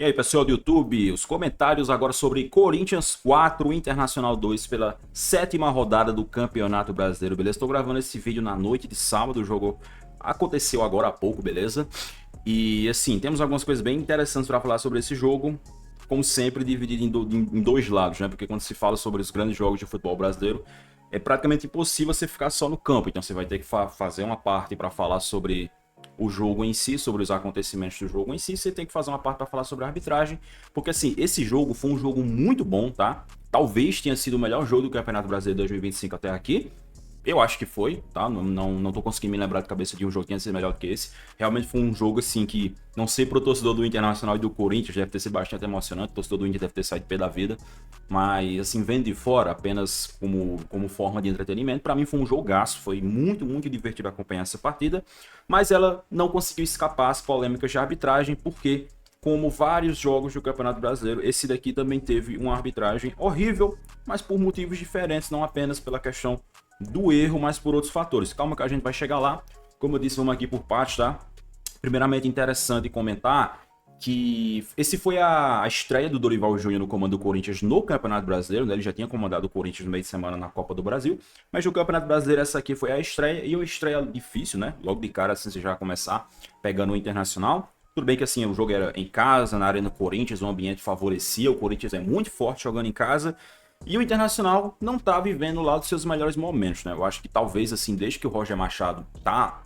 E aí, pessoal do YouTube, os comentários agora sobre Corinthians 4, Internacional 2 pela 7ª rodada do Campeonato Brasileiro, beleza? Estou gravando esse vídeo na noite de sábado, o jogo aconteceu agora há pouco, beleza? E assim, temos algumas coisas bem interessantes para falar sobre esse jogo, como sempre, dividido em dois lados, né? Porque quando se fala sobre os grandes jogos de futebol brasileiro, é praticamente impossível você ficar só no campo, então você vai ter que fazer uma parte para falar sobre o jogo em si, sobre os acontecimentos do jogo em si, você tem que fazer uma parte para falar sobre a arbitragem, porque assim, esse jogo foi um jogo muito bom, tá? Talvez tenha sido o melhor jogo do Campeonato Brasileiro 2025 até aqui. Eu acho que foi, tá? Não tô conseguindo me lembrar de cabeça de um jogo que ia ser melhor do que esse. Realmente foi um jogo, assim, que, não sei pro torcedor do Internacional e do Corinthians, deve ter sido bastante emocionante. O torcedor do Inter deve ter saído pé da vida. Mas, assim, vendo de fora, apenas como forma de entretenimento, pra mim foi um jogaço. Foi muito, muito divertido acompanhar essa partida. Mas ela não conseguiu escapar às polêmicas de arbitragem, porque, como vários jogos do Campeonato Brasileiro, esse daqui também teve uma arbitragem horrível, mas por motivos diferentes, não apenas pela questão do erro, mas por outros fatores. Calma que a gente vai chegar lá. Como eu disse, vamos aqui por partes, tá? Primeiramente, interessante comentar que esse foi a estreia do Dorival Júnior no comando do Corinthians no Campeonato Brasileiro, né? Ele já tinha comandado o Corinthians no meio de semana na Copa do Brasil, mas no Campeonato Brasileiro essa aqui foi a estreia, e uma estreia difícil, né? Logo de cara, assim, você já começar pegando o Internacional. Tudo bem que assim, o jogo era em casa, na Arena Corinthians, o ambiente favorecia, o Corinthians é muito forte jogando em casa, e o Internacional não tá vivendo lá dos seus melhores momentos, né? Eu acho que talvez, assim, desde que o Roger Machado tá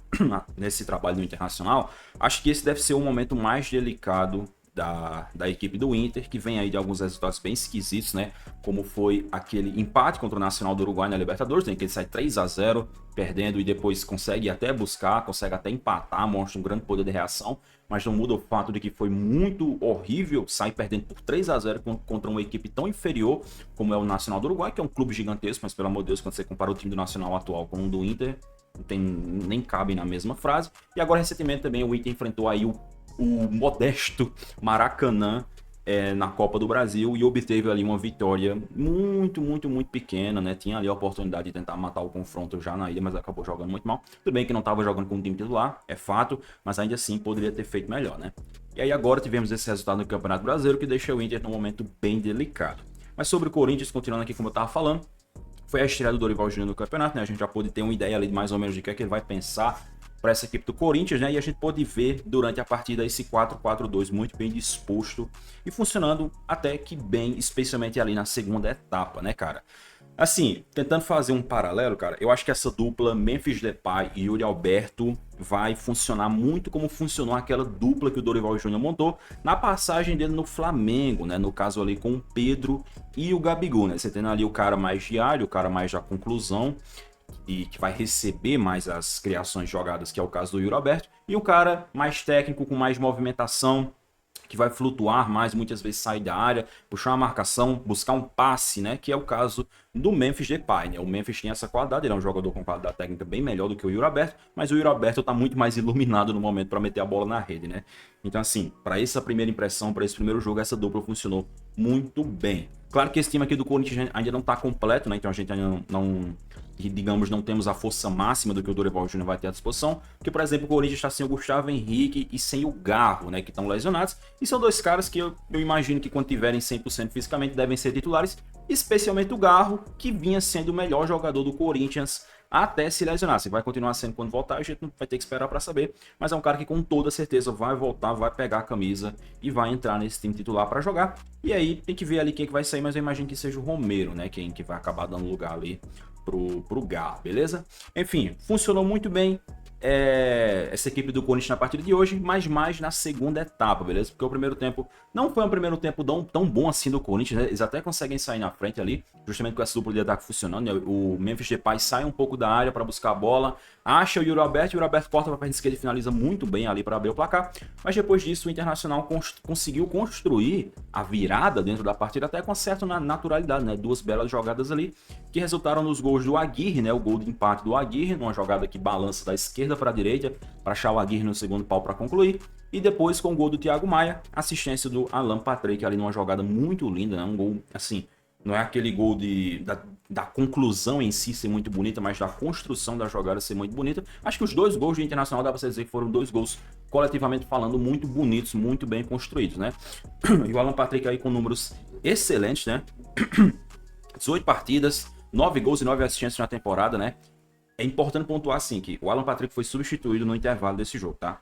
nesse trabalho no Internacional, acho que esse deve ser o momento mais delicado da equipe do Inter, que vem aí de alguns resultados bem esquisitos, né? Como foi aquele empate contra o Nacional do Uruguai na Libertadores, né? Que ele sai 3-0 perdendo e depois consegue até buscar, consegue até empatar, mostra um grande poder de reação, mas não muda o fato de que foi muito horrível sair perdendo por 3-0 contra uma equipe tão inferior como é o Nacional do Uruguai, que é um clube gigantesco, mas pelo amor de Deus, quando você compara o time do Nacional atual com o do Inter, nem cabe na mesma frase. E agora, recentemente, também o Inter enfrentou aí o modesto Maracanã na Copa do Brasil e obteve ali uma vitória muito, muito, muito pequena, né? Tinha ali a oportunidade de tentar matar o confronto já na ilha, mas acabou jogando muito mal. Tudo bem que não estava jogando com o time titular, é fato, mas ainda assim poderia ter feito melhor, né? E aí agora tivemos esse resultado no Campeonato Brasileiro que deixa o Inter num momento bem delicado. Mas sobre o Corinthians, continuando aqui como eu estava falando, foi a estreia do Dorival Júnior no campeonato, né? A gente já pôde ter uma ideia ali de mais ou menos de que é que ele vai pensar para essa equipe do Corinthians, né? E a gente pôde ver durante a partida esse 4-4-2 muito bem disposto e funcionando até que bem, especialmente ali na segunda etapa, né, cara? Assim, tentando fazer um paralelo, cara, eu acho que essa dupla Memphis Depay e Yuri Alberto vai funcionar muito como funcionou aquela dupla que o Dorival Júnior montou na passagem dele no Flamengo, né? No caso ali com o Pedro e o Gabigol, né? Você tendo ali o cara mais diário, o cara mais da conclusão e que vai receber mais as criações jogadas, que é o caso do Yuri Alberto, e um cara mais técnico, com mais movimentação, que vai flutuar mais, muitas vezes sair da área, puxar uma marcação, buscar um passe, né? Que é o caso do Memphis Depay, né? O Memphis tem essa qualidade, ele é um jogador com qualidade técnica bem melhor do que o Yuri Alberto, mas o Yuri Alberto tá muito mais iluminado no momento para meter a bola na rede, né? Então assim, para essa primeira impressão, para esse primeiro jogo, essa dupla funcionou muito bem. Claro que esse time aqui do Corinthians ainda não tá completo, né? Então a gente ainda digamos, não temos a força máxima do que o Dorival Júnior vai ter à disposição, porque, por exemplo, o Corinthians está sem o Gustavo Henrique e sem o Garro, né, que estão lesionados, e são dois caras que eu imagino que quando tiverem 100% fisicamente devem ser titulares, especialmente o Garro, que vinha sendo o melhor jogador do Corinthians até se lesionar. Se vai continuar sendo quando voltar, a gente não vai ter que esperar para saber, mas é um cara que com toda certeza vai voltar, vai pegar a camisa e vai entrar nesse time titular para jogar, e aí tem que ver ali quem é que vai sair, mas eu imagino que seja o Romero, né, quem que vai acabar dando lugar ali pro Galo, beleza? Enfim, funcionou muito bem essa equipe do Corinthians na partida de hoje, mas mais na segunda etapa, beleza? Porque o primeiro tempo não foi um primeiro tempo tão bom assim do Corinthians, né? Eles até conseguem sair na frente ali, justamente com essa dupla de ataque funcionando, né? O Memphis Depay sai um pouco da área para buscar a bola, acha o Yuri Alberto corta para a perna esquerda e finaliza muito bem ali para abrir o placar, mas depois disso o Internacional conseguiu construir a virada dentro da partida até com certa naturalidade, né? Duas belas jogadas ali, que resultaram nos gols do Aguirre, né? O gol de empate do Aguirre, numa jogada que balança da esquerda para a direita, para achar o Aguirre no segundo pau para concluir. E depois com o gol do Thiago Maia, assistência do Alan Patrick ali numa jogada muito linda, né? Um gol, assim, não é aquele gol da conclusão em si ser muito bonita, mas da construção da jogada ser muito bonita. Acho que os dois gols do Internacional dá pra você dizer que foram dois gols coletivamente falando, muito bonitos, muito bem construídos, né? E o Alan Patrick aí com números excelentes, né? 18 partidas, 9 gols e 9 assistências na temporada, né? É importante pontuar, assim, que o Alan Patrick foi substituído no intervalo desse jogo, tá?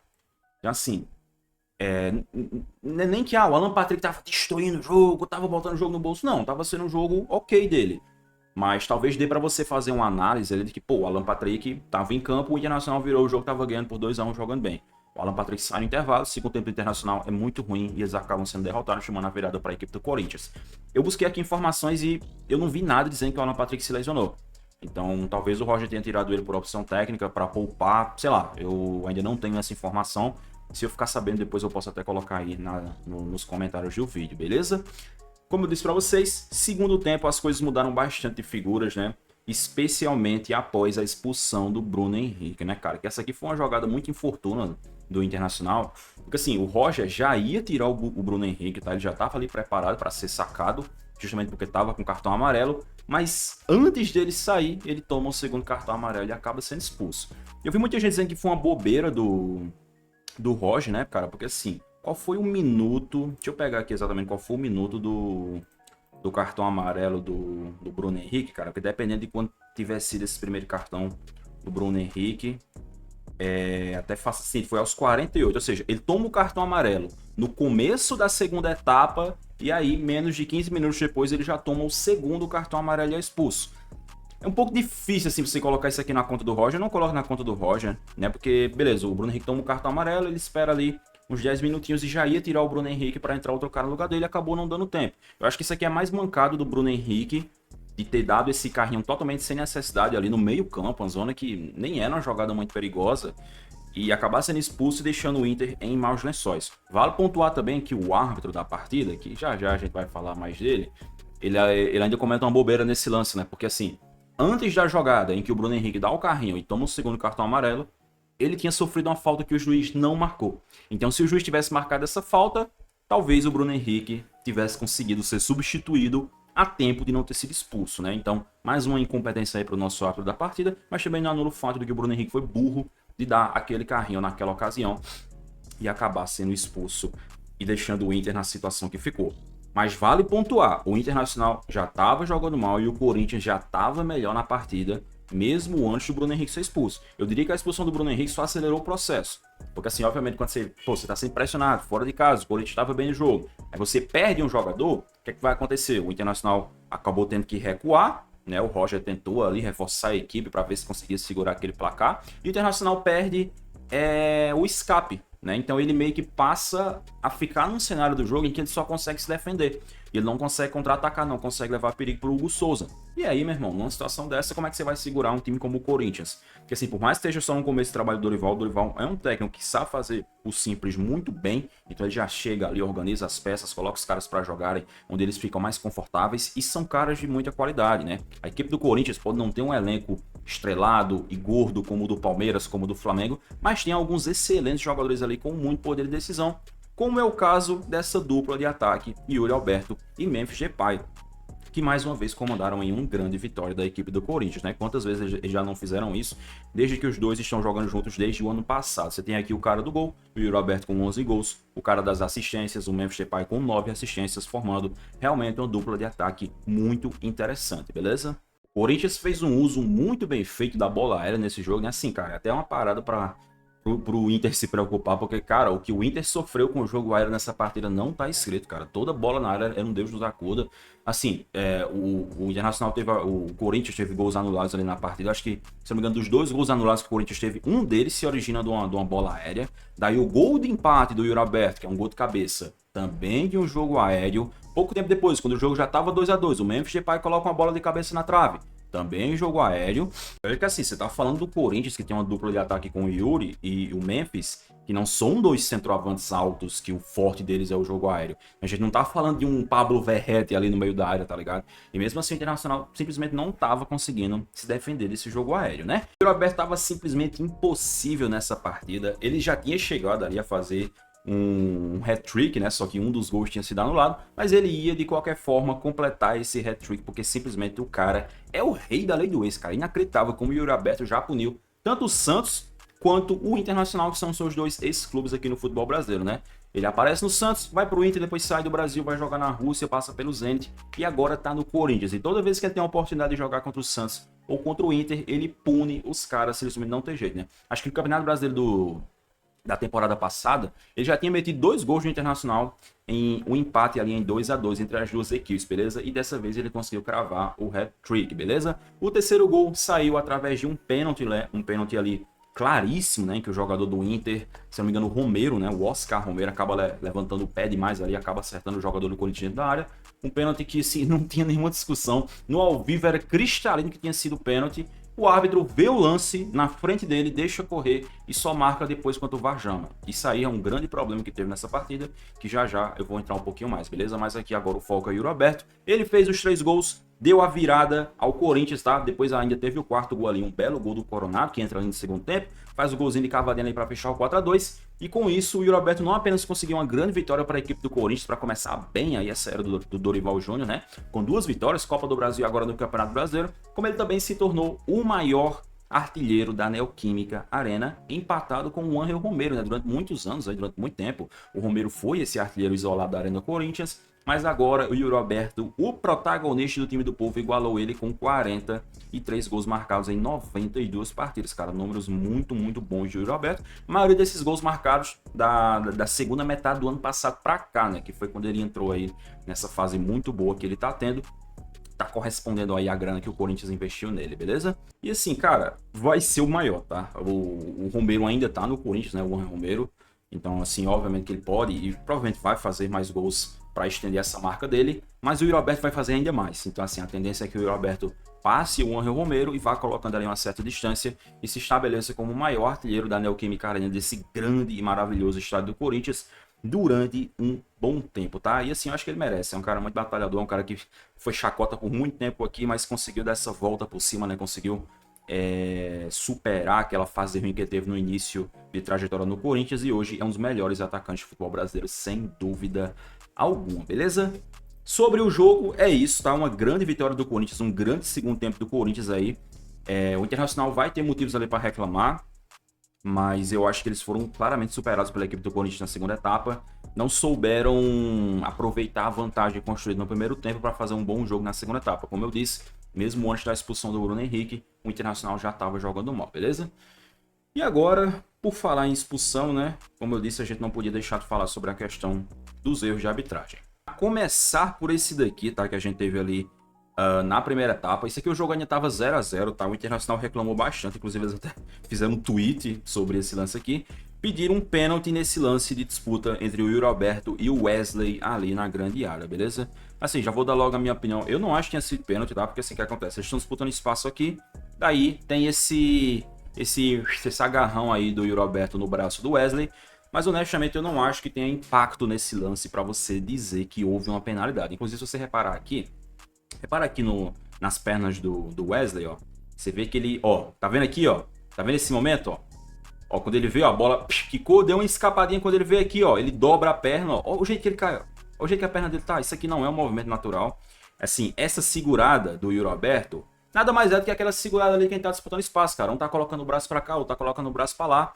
Então, assim, nem que o Alan Patrick tava destruindo o jogo, tava botando o jogo no bolso, não. Tava sendo um jogo ok dele. Mas talvez dê pra você fazer uma análise ali de que, pô, o Alan Patrick tava em campo, o Internacional virou o jogo, tava ganhando por 2-1 jogando bem. O Alan Patrick sai no intervalo, segundo tempo do Internacional é muito ruim e eles acabam sendo derrotados, chamando a virada para a equipe do Corinthians. Eu busquei aqui informações e eu não vi nada dizendo que o Alan Patrick se lesionou. Então, talvez o Roger tenha tirado ele por opção técnica para poupar, sei lá, eu ainda não tenho essa informação. Se eu ficar sabendo depois eu posso até colocar aí nos comentários do vídeo, beleza? Como eu disse para vocês, segundo tempo as coisas mudaram bastante de figuras, né? Especialmente após a expulsão do Bruno Henrique, né, cara? Que essa aqui foi uma jogada muito infortuna do Internacional. Porque assim, o Roger já ia tirar o Bruno Henrique, tá? Ele já tava ali preparado para ser sacado, justamente porque tava com cartão amarelo. Mas antes dele sair, ele toma o segundo cartão amarelo e acaba sendo expulso. Eu vi muita gente dizendo que foi uma bobeira do Roger, né, cara? Porque assim, qual foi o minuto... Deixa eu pegar aqui exatamente qual foi o minuto do cartão amarelo do Bruno Henrique, cara. Porque dependendo de quando tivesse sido esse primeiro cartão do Bruno Henrique, até faço assim, foi aos 48. Ou seja, ele toma o cartão amarelo no começo da segunda etapa e aí, menos de 15 minutos depois, ele já toma o segundo cartão amarelo e é expulso. É um pouco difícil, assim, você colocar isso aqui na conta do Roger. Eu não coloco na conta do Roger, né? Porque, beleza, o Bruno Henrique toma o cartão amarelo, ele espera ali uns 10 minutinhos e já ia tirar o Bruno Henrique para entrar outro cara no lugar dele e acabou não dando tempo. Eu acho que isso aqui é mais mancado do Bruno Henrique de ter dado esse carrinho totalmente sem necessidade ali no meio campo, uma zona que nem era uma jogada muito perigosa, e acabar sendo expulso e deixando o Inter em maus lençóis. Vale pontuar também que o árbitro da partida, que já já a gente vai falar mais dele, ele ainda comenta uma bobeira nesse lance, né? Porque assim, antes da jogada em que o Bruno Henrique dá o carrinho e toma o segundo cartão amarelo, ele tinha sofrido uma falta que o juiz não marcou. Então, se o juiz tivesse marcado essa falta, talvez o Bruno Henrique tivesse conseguido ser substituído a tempo de não ter sido expulso, né? Então, mais uma incompetência aí para o nosso árbitro da partida, mas também não anula o fato de que o Bruno Henrique foi burro de dar aquele carrinho naquela ocasião e acabar sendo expulso e deixando o Inter na situação que ficou. Mas vale pontuar, o Internacional já estava jogando mal e o Corinthians já estava melhor na partida, mesmo antes do Bruno Henrique ser expulso. Eu diria que a expulsão do Bruno Henrique só acelerou o processo. Porque assim, obviamente, quando você tá sendo pressionado, fora de casa, o Corinthians estava bem no jogo, aí você perde um jogador, o que é que vai acontecer? O Internacional acabou tendo que recuar, né? O Roger tentou ali reforçar a equipe para ver se conseguia segurar aquele placar, e o Internacional perde o escape, né? Então ele meio que passa a ficar num cenário do jogo em que ele só consegue se defender. Ele não consegue contra-atacar, não consegue levar perigo pro Hugo Souza. E aí, meu irmão, numa situação dessa, como é que você vai segurar um time como o Corinthians? Porque assim, por mais que esteja só no começo do trabalho do Dorival, o Dorival é um técnico que sabe fazer o simples muito bem. Então ele já chega ali, organiza as peças, coloca os caras para jogarem onde eles ficam mais confortáveis. E são caras de muita qualidade, né? A equipe do Corinthians pode não ter um elenco estrelado e gordo como o do Palmeiras, como o do Flamengo, mas tem alguns excelentes jogadores ali com muito poder de decisão, como é o caso dessa dupla de ataque, Yuri Alberto e Memphis Depay, que mais uma vez comandaram em uma grande vitória da equipe do Corinthians, né? Quantas vezes eles já não fizeram isso, desde que os dois estão jogando juntos desde o ano passado. Você tem aqui o cara do gol, o Yuri Alberto com 11 gols, o cara das assistências, o Memphis Depay com 9 assistências, formando realmente uma dupla de ataque muito interessante, beleza? O Corinthians fez um uso muito bem feito da bola aérea nesse jogo, né? Assim, cara, até uma parada pro Inter se preocupar, porque, cara, o que o Inter sofreu com o jogo aéreo nessa partida não tá escrito, cara. Toda bola na área era um Deus nos acuda. Assim, o Internacional teve, o Corinthians teve gols anulados ali na partida. Acho que, se não me engano, dos 2 gols anulados que o Corinthians teve, um deles se origina de uma bola aérea. Daí o gol de empate do Yuri Alberto, que é um gol de cabeça, também de um jogo aéreo. Pouco tempo depois, quando o jogo já tava 2-2, o Memphis Depay coloca uma bola de cabeça na trave. Também jogo aéreo. Olha que assim, você tá falando do Corinthians, que tem uma dupla de ataque com o Yuri e o Memphis, que não são dois centroavantes altos, que o forte deles é o jogo aéreo. A gente não tá falando de um Pablo Verrete ali no meio da área, tá ligado? E mesmo assim o Internacional simplesmente não tava conseguindo se defender desse jogo aéreo, né? O Yuri Alberto tava simplesmente impossível nessa partida. Ele já tinha chegado ali a fazer um hat-trick, né? Só que um dos gols tinha sido anulado, mas ele ia de qualquer forma completar esse hat-trick, porque simplesmente o cara é o rei da lei do ex, cara. Inacreditável como o Yuri Alberto já puniu tanto o Santos quanto o Internacional, que são seus dois ex-clubes aqui no futebol brasileiro, né? Ele aparece no Santos, vai pro Inter, depois sai do Brasil, vai jogar na Rússia, passa pelo Zenit e agora tá no Corinthians. E toda vez que ele tem a oportunidade de jogar contra o Santos ou contra o Inter, ele pune os caras se eles não tem jeito, né? Acho que no Campeonato Brasileiro da temporada passada, ele já tinha metido 2 gols no Internacional em um empate ali em 2-2 entre as duas equipes, beleza? E dessa vez ele conseguiu cravar o hat-trick, beleza? O terceiro gol saiu através de um pênalti ali claríssimo, né, em que o jogador do Inter, se não me engano, o Romero, né, o Oscar Romero acaba levantando o pé demais ali, acaba acertando o jogador do Corinthians dentro da área. Um pênalti que, assim, não tinha nenhuma discussão. No ao vivo era cristalino que tinha sido pênalti. O árbitro vê o lance na frente dele, deixa correr e só marca depois quando o VAR chama. Isso aí é um grande problema que teve nessa partida, que já eu vou entrar um pouquinho mais, beleza? Mas aqui agora o foco é o Yuri Alberto. Ele fez os 3 gols, deu a virada ao Corinthians, tá? Depois ainda teve o 4º gol ali, um belo gol do Coronado, que entra ali no segundo tempo, faz o golzinho de cavadinha ali para fechar o 4-2. E com isso, o Yuri Alberto não apenas conseguiu uma grande vitória para a equipe do Corinthians, para começar bem aí essa era do Dorival Júnior, né? Com 2 vitórias, Copa do Brasil e agora no Campeonato Brasileiro, como ele também se tornou o maior artilheiro da Neoquímica Arena, empatado com o Ángel Romero, né? Durante muitos anos, durante muito tempo, o Romero foi esse artilheiro isolado da Arena Corinthians, mas agora o Yuri Alberto, o protagonista do time do povo, igualou ele com 43 gols marcados em 92 partidas, cara, números muito, muito bons de Yuri Alberto. A maioria desses gols marcados da segunda metade do ano passado pra cá, né, que foi quando ele entrou aí nessa fase muito boa que ele tá tendo. Tá correspondendo aí a grana que o Corinthians investiu nele, beleza? E assim, cara, vai ser o maior, tá? O Romero ainda tá no Corinthians, né? O Romero. Então, assim, obviamente que ele pode e provavelmente vai fazer mais gols para estender essa marca dele, mas o Yuri Alberto vai fazer ainda mais. Então, assim, a tendência é que o Yuri Alberto passe o Ángel Romero e vá colocando ali uma certa distância e se estabeleça como o maior artilheiro da Neoquímica Arena desse grande e maravilhoso estádio do Corinthians durante um bom tempo, tá? E assim, eu acho que ele merece. É um cara muito batalhador, um cara que foi chacota por muito tempo aqui, mas conseguiu dar essa volta por cima, né? Conseguiu superar aquela fase ruim que teve no início de trajetória no Corinthians e hoje é um dos melhores atacantes de futebol brasileiro, sem dúvida alguma, beleza? Sobre o jogo, é isso, tá? Uma grande vitória do Corinthians, um grande segundo tempo do Corinthians aí. O Internacional vai ter motivos ali para reclamar, mas eu acho que eles foram claramente superados pela equipe do Corinthians na segunda etapa. Não souberam aproveitar a vantagem construída no primeiro tempo para fazer um bom jogo na segunda etapa. Como eu disse, mesmo antes da expulsão do Bruno Henrique, o Internacional já estava jogando mal, beleza? E agora, por falar em expulsão, né? Como eu disse, a gente não podia deixar de falar sobre a questão dos erros de arbitragem. A começar por esse daqui, tá? Que a gente teve ali na primeira etapa. Isso aqui o jogo ainda estava 0-0, tá? O Internacional reclamou bastante, inclusive eles até fizeram um tweet sobre esse lance aqui. Pediram um pênalti nesse lance de disputa entre o Yuri Alberto e o Wesley ali na grande área, beleza? Assim, já vou dar logo a minha opinião. Eu não acho que tinha sido pênalti, tá? Porque assim, o que acontece? Eles estão disputando espaço aqui, daí tem esse agarrão aí do Yuri Alberto no braço do Wesley. Mas honestamente eu não acho que tenha impacto nesse lance para você dizer que houve uma penalidade. Inclusive, se você reparar aqui, repara aqui nas pernas do Wesley, ó. Você vê que ele, ó, tá vendo aqui, ó? Tá vendo esse momento, ó? Ó, quando ele veio, ó, a bola quicou, deu uma escapadinha quando ele veio aqui, ó. Ele dobra a perna, ó. Ó o jeito que ele cai, ó. Ó o jeito que a perna dele tá. Isso aqui não é um movimento natural. Assim, essa segurada do Yuri Alberto, nada mais é do que aquela segurada ali que a gente tá disputando espaço, cara. Um tá colocando o braço pra cá, outro tá colocando o braço pra lá.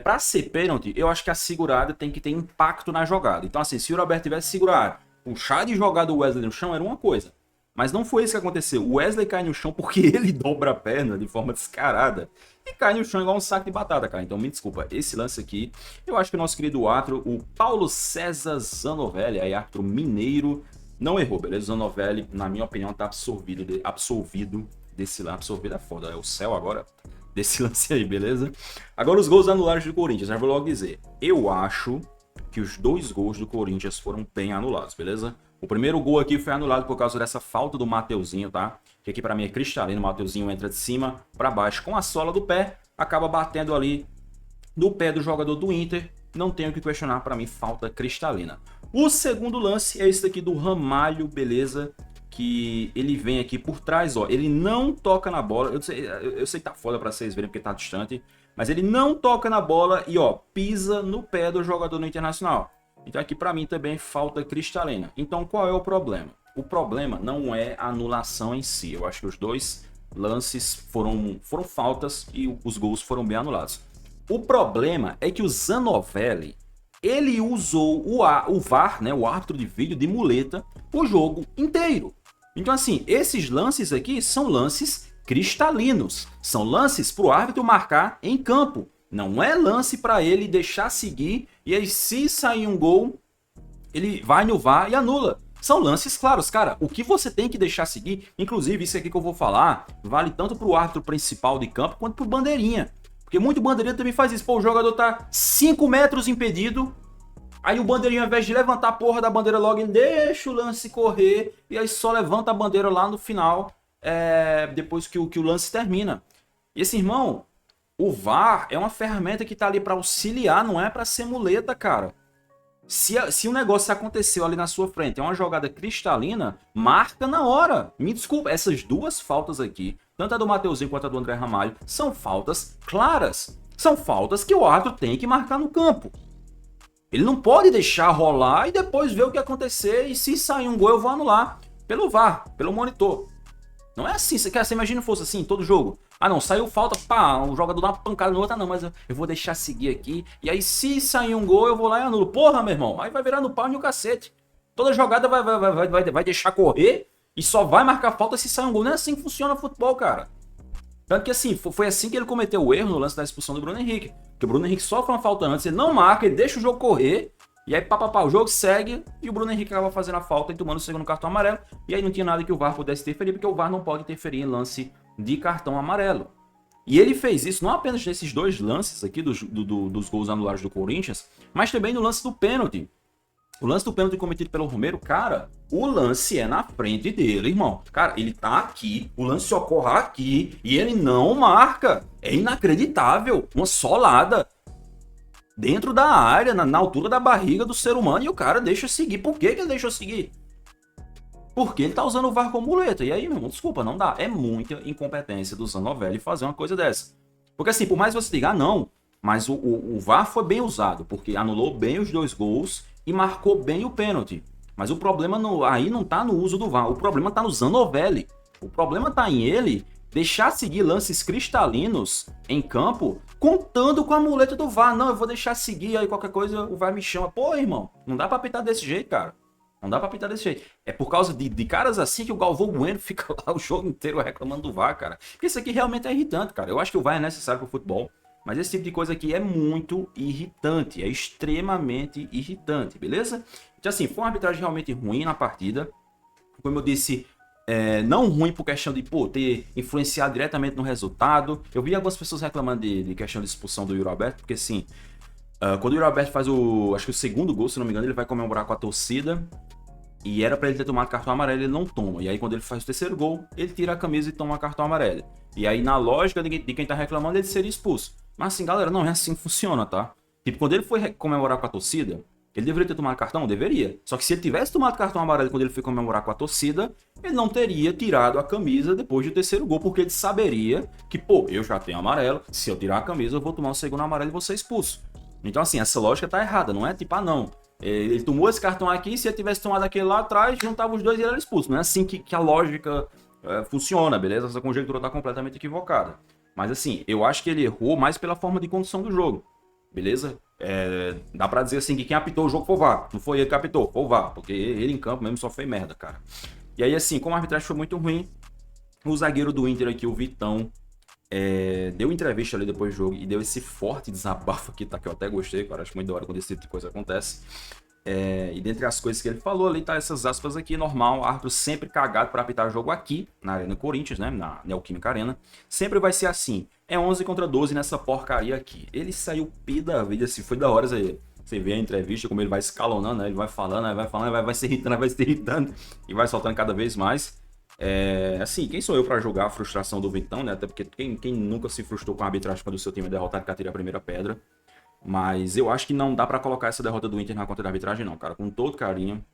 Pra ser pênalti, eu acho que a segurada tem que ter impacto na jogada. Então, assim, se o Yuri Alberto tivesse segurado, puxar e jogar do Wesley no chão, era uma coisa. Mas não foi isso que aconteceu. O Wesley cai no chão porque ele dobra a perna de forma descarada. E cai no chão igual um saco de batata, cara. Então me desculpa, esse lance aqui, eu acho que o nosso querido árbitro, o Paulo César Zanovelli, aí árbitro mineiro, não errou, beleza? O Zanovelli, na minha opinião, tá absolvido desse lance. Absolvido é foda, é o céu agora desse lance aí, beleza? Agora os gols anulados do Corinthians, já vou logo dizer. Eu acho que os 2 gols do Corinthians foram bem anulados, beleza? O primeiro gol aqui foi anulado por causa dessa falta do Mateuzinho, tá? Que aqui pra mim é cristalino, o Mateuzinho entra de cima pra baixo com a sola do pé, acaba batendo ali no pé do jogador do Inter, não tenho o que questionar, pra mim falta cristalina. O segundo lance é esse daqui do Ramalho, beleza? Que ele vem aqui por trás, ó, ele não toca na bola, eu sei que tá foda pra vocês verem porque tá distante, mas ele não toca na bola e, ó, pisa no pé do jogador no Internacional. Então aqui para mim também falta cristalina. Então qual é o problema? O problema não é a anulação em si. Eu acho que os 2 lances foram faltas e os gols foram bem anulados. O problema é que o Zanovelli, ele usou o VAR, né, o árbitro de vídeo, de muleta, o jogo inteiro. Então, assim, esses lances aqui são lances cristalinos. São lances para o árbitro marcar em campo. Não é lance para ele deixar seguir e aí, se sair um gol, ele vai no VAR e anula. São lances claros, cara. O que você tem que deixar seguir, inclusive isso aqui que eu vou falar, vale tanto para o árbitro principal de campo quanto para o bandeirinha. Porque muito bandeirinha também faz isso. Pô, o jogador tá 5 metros impedido, aí o bandeirinha, ao invés de levantar a porra da bandeira logo, ele deixa o lance correr e aí só levanta a bandeira lá no final, depois que o lance termina. E esse irmão, o VAR é uma ferramenta que tá ali para auxiliar, não é para ser muleta, cara. Se o negócio aconteceu ali na sua frente, é uma jogada cristalina, marca na hora. Me desculpa, essas duas faltas aqui, tanto a do Mateuzinho quanto a do André Ramalho, são faltas claras. São faltas que o árbitro tem que marcar no campo. Ele não pode deixar rolar e depois ver o que acontecer e se sair um gol eu vou anular pelo VAR, pelo monitor. Não é assim, você imagina se fosse assim todo jogo. Ah não, saiu falta, pá, o jogador dá uma pancada no outro, não, mas eu vou deixar seguir aqui. E aí se sair um gol eu vou lá e anulo. Porra, meu irmão, aí vai virar no pau e no cacete. Toda jogada vai deixar correr e só vai marcar falta se sair um gol. Não é assim que funciona o futebol, cara. Tanto que assim, foi assim que ele cometeu o erro no lance da expulsão do Bruno Henrique. Porque o Bruno Henrique sofre uma falta antes, ele não marca, ele deixa o jogo correr. E aí, papapá, o jogo segue e o Bruno Henrique acaba fazendo a falta e tomando o segundo cartão amarelo. E aí não tinha nada que o VAR pudesse interferir, porque o VAR não pode interferir em lance de cartão amarelo. E ele fez isso não apenas nesses dois lances aqui dos gols anulados do Corinthians, mas também no lance do pênalti. O lance do pênalti cometido pelo Romero, cara, o lance é na frente dele, irmão. Cara, ele tá aqui, o lance ocorre aqui e ele não marca. É inacreditável. Uma solada dentro da área, na altura da barriga do ser humano, e o cara deixa seguir. Por que ele deixou seguir? Porque ele tá usando o VAR como muleta. E aí, meu irmão, desculpa, não dá. É muita incompetência do Zanovelli fazer uma coisa dessa. Porque assim, por mais você diga, não, mas o VAR foi bem usado, porque anulou bem os dois gols e marcou bem o pênalti. Mas o problema aí não tá no uso do VAR, o problema tá no Zanovelli. O problema tá em ele deixar seguir lances cristalinos em campo, contando com a muleta do VAR. Não, eu vou deixar seguir, aí qualquer coisa o VAR me chama. Pô, irmão, não dá pra pitar desse jeito, cara. Não dá pra pitar desse jeito. É por causa de caras assim que o Galvão Bueno fica lá o jogo inteiro reclamando do VAR, cara. Isso aqui realmente é irritante, cara. Eu acho que o VAR é necessário pro futebol, mas esse tipo de coisa aqui é muito irritante. É extremamente irritante, beleza? Então assim, foi uma arbitragem realmente ruim na partida. Como eu disse, não ruim por questão de ter influenciado diretamente no resultado. Eu vi algumas pessoas reclamando de questão de expulsão do Yuri Alberto, porque assim, quando o Yuri Alberto faz acho que o segundo gol, se não me engano, ele vai comemorar com a torcida. E era pra ele ter tomado cartão amarelo, ele não toma. E aí quando ele faz o terceiro gol, ele tira a camisa e toma cartão amarelo. E aí na lógica de quem tá reclamando, ele seria expulso. Mas assim, galera, não é assim que funciona, tá? Tipo, quando ele foi comemorar com a torcida, ele deveria ter tomado cartão? Deveria. Só que se ele tivesse tomado cartão amarelo quando ele foi comemorar com a torcida, ele não teria tirado a camisa depois do terceiro gol, porque ele saberia que, eu já tenho amarelo, se eu tirar a camisa eu vou tomar o segundo amarelo e vou ser expulso. Então assim, essa lógica tá errada, não é tipo, não, ele tomou esse cartão aqui, se ele tivesse tomado aquele lá atrás, juntava os dois e ele era expulso. Não é assim que a lógica funciona, beleza? Essa conjectura tá completamente equivocada. Mas assim, eu acho que ele errou mais pela forma de condução do jogo, beleza? Dá pra dizer assim que quem apitou o jogo foi o VAR. Não foi ele que apitou, foi o VAR, porque ele em campo mesmo só fez merda, cara. E aí assim, como a arbitragem foi muito ruim, o zagueiro do Inter aqui, o Vitão, deu entrevista ali depois do jogo e deu esse forte desabafo aqui, tá? Que eu até gostei, cara. Acho muito da hora quando esse tipo de coisa acontece. E dentre as coisas que ele falou ali, tá essas aspas aqui, normal, árbitro sempre cagado para apitar jogo aqui, na Arena Corinthians, né? Na Neoquímica Arena. Sempre vai ser assim. É 11 contra 12 nessa porcaria aqui. Ele saiu pé da vida, assim, foi da hora aí. Você vê a entrevista, como ele vai escalonando, né? Ele vai falando, vai se irritando e vai soltando cada vez mais. Assim, quem sou eu para julgar a frustração do Vitão, né? Até porque quem nunca se frustrou com a arbitragem quando o seu time é derrotado e atira a primeira pedra. Mas eu acho que não dá para colocar essa derrota do Inter na conta da arbitragem, não, cara. Com todo carinho,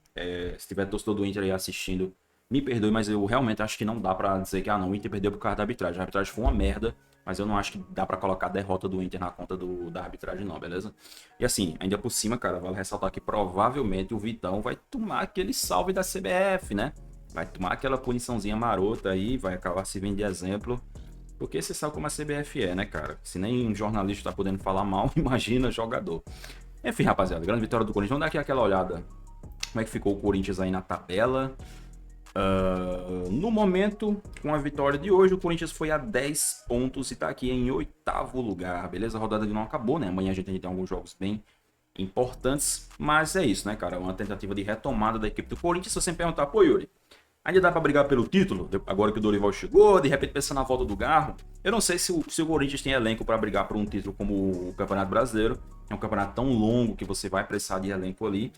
se tiver torcedor do Inter aí assistindo, me perdoe, mas eu realmente acho que não dá para dizer que, não, o Inter perdeu por causa da arbitragem. A arbitragem foi uma merda, mas eu não acho que dá para colocar a derrota do Inter na conta da arbitragem, não, beleza? E assim, ainda por cima, cara, vale ressaltar que provavelmente o Vitão vai tomar aquele salve da CBF, né? Vai tomar aquela puniçãozinha marota aí, vai acabar servindo de exemplo. Porque você sabe como a CBF é, né, cara? Se nem um jornalista tá podendo falar mal, imagina jogador. Enfim, rapaziada, grande vitória do Corinthians. Vamos dar aqui aquela olhada. Como é que ficou o Corinthians aí na tabela? No momento, com a vitória de hoje, o Corinthians foi a 10 pontos e tá aqui em 8º lugar, beleza? A rodada não acabou, né? Amanhã a gente tem alguns jogos bem importantes, mas é isso, né, cara? Uma tentativa de retomada da equipe do Corinthians. Se você me perguntar, pô, Yuri, ainda dá pra brigar pelo título? Agora que o Dorival chegou, de repente pensando na volta do Garro, eu não sei se o Corinthians tem elenco pra brigar por um título como o Campeonato Brasileiro. É um campeonato tão longo que você vai precisar de elenco ali.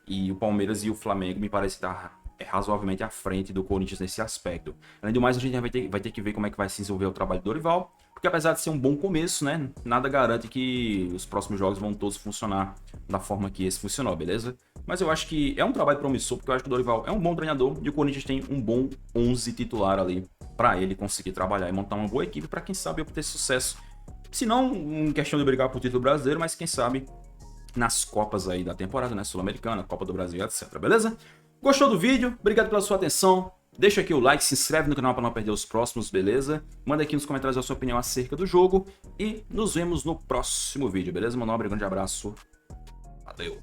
E o Palmeiras e o Flamengo me parece estar razoavelmente à frente do Corinthians nesse aspecto. Além do mais, a gente vai ter que ver como é que vai se desenvolver o trabalho do Dorival, porque apesar de ser um bom começo, né, nada garante que os próximos jogos vão todos funcionar da forma que esse funcionou, beleza? Mas eu acho que é um trabalho promissor, porque eu acho que o Dorival é um bom treinador e o Corinthians tem um bom 11 titular ali para ele conseguir trabalhar e montar uma boa equipe para quem sabe obter sucesso. Se não em questão de brigar por título brasileiro, mas quem sabe nas Copas aí da temporada, né? Sul-Americana, Copa do Brasil, etc. Beleza? Gostou do vídeo? Obrigado pela sua atenção. Deixa aqui o like, se inscreve no canal para não perder os próximos, beleza? Manda aqui nos comentários a sua opinião acerca do jogo e nos vemos no próximo vídeo, beleza? Meu nome é um grande abraço. Valeu!